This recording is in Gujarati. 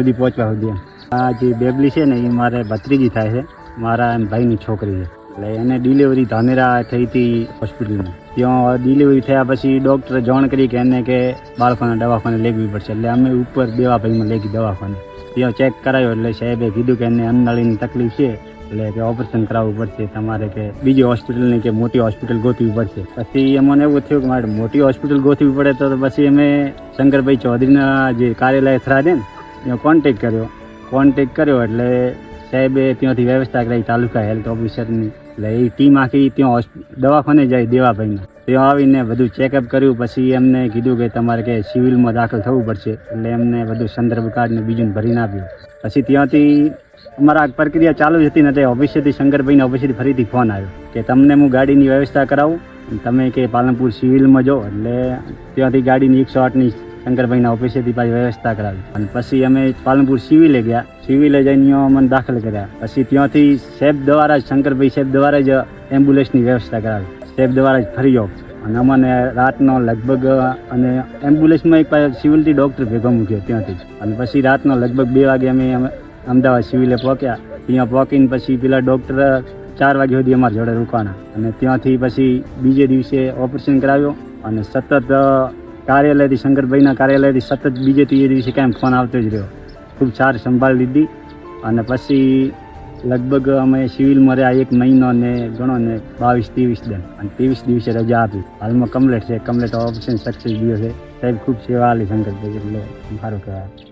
સુધી પહોંચવા સુધી આ જે બેબલી છે ને એ મારે ભત્રીજી થાય છે, મારા એમ ભાઈની છોકરી છે. એટલે એને ડિલિવરી ધાનેરા થઈ હતી હોસ્પિટલમાં. ત્યાં ડિલિવરી થયા પછી ડૉક્ટરે જાણ કરી કે એને કે બાળકોના દવાખાને લેવી પડશે. એટલે અમે ઉપર દેવાભાઈમાં લઈ ગઈ દવાખાને. ત્યાં ચેક કરાયો એટલે સાહેબે કીધું કે એને અન્નનળીની તકલીફ છે, એટલે કે ઓપરેશન કરાવવું પડશે તમારે, કે બીજી હોસ્પિટલની કે મોટી હોસ્પિટલ ગોતવી પડશે. પછી અમને એવું થયું કે મારે મોટી હોસ્પિટલ ગોતવી પડે તો પછી અમે શંકરભાઈ ચૌધરીના જે કાર્યાલય થરા છે ને ત્યાં કોન્ટેક કર્યો એટલે સાહેબે ત્યાંથી વ્યવસ્થા કરાવી તાલુકા હેલ્થ ઓફિસરની. એટલે એ ટીમ આખી ત્યાં દવાખાને જાય દેવાભાઈના. ત્યાં આવીને બધું ચેકઅપ કર્યું. પછી એમને કીધું કે તમારે કે સિવિલમાં દાખલ થવું પડશે. એટલે એમને બધું સંદર્ભ કાર્ડને બીજું ભરીને આપ્યું. પછી ત્યાંથી અમારા પ્રક્રિયા ચાલુ જ હતી ને તે ઓફિસેથી શંકરભાઈના ઓફિસેથી ફરીથી ફોન આવ્યો કે તમને હું ગાડીની વ્યવસ્થા કરાવું, તમે કે પાલનપુર સિવિલમાં જાઓ. એટલે ત્યાંથી ગાડીની 108ની શંકરભાઈના ઓફિસેથી પાછી વ્યવસ્થા કરાવી. અને પછી અમે પાલનપુર સિવિલે ગયા. સિવિલે જઈને અમને દાખલ કર્યા. પછી ત્યાંથી સાહેબ દ્વારા જ શંકરભાઈ સાહેબ દ્વારા જ એમ્બ્યુલન્સની વ્યવસ્થા કરાવી. સાહેબ દ્વારા જ ફર્યો. અને અમને રાતનો લગભગ અને એમ્બ્યુલન્સમાં એક સિવિલથી ડૉક્ટર ભેગો મૂક્યો ત્યાંથી. અને પછી રાતનો લગભગ 2 વાગે અમે અમદાવાદ સિવિલે પહોંચ્યા. ત્યાં પહોંચીને પછી પેલા ડૉક્ટર 4 વાગ્યા સુધી અમારી જોડે રોકાણા. અને ત્યાંથી પછી બીજે દિવસે ઓપરેશન કરાવ્યો. અને સતત કાર્યાલયથી શંકરભાઈના કાર્યાલયથી સતત બીજે ત્રીજે દિવસે કાંઈ ફોન આવતો જ રહ્યો. ખૂબ સારી સંભાળ લીધી. અને પછી લગભગ અમે સિવિલમાં રહ્યા 1 મહિનો ને ગણો ને 22-23 દિન. અને 23 દિવસે રજા આપી. હાલમાં કમ્પ્લેટ છે. કમ્પ્લેટ ઓપરેશન સક્સેસ ગયો છે. સાહેબ ખૂબ સેવા આલી શંકરભાઈ, એટલે સારું કહેવાય.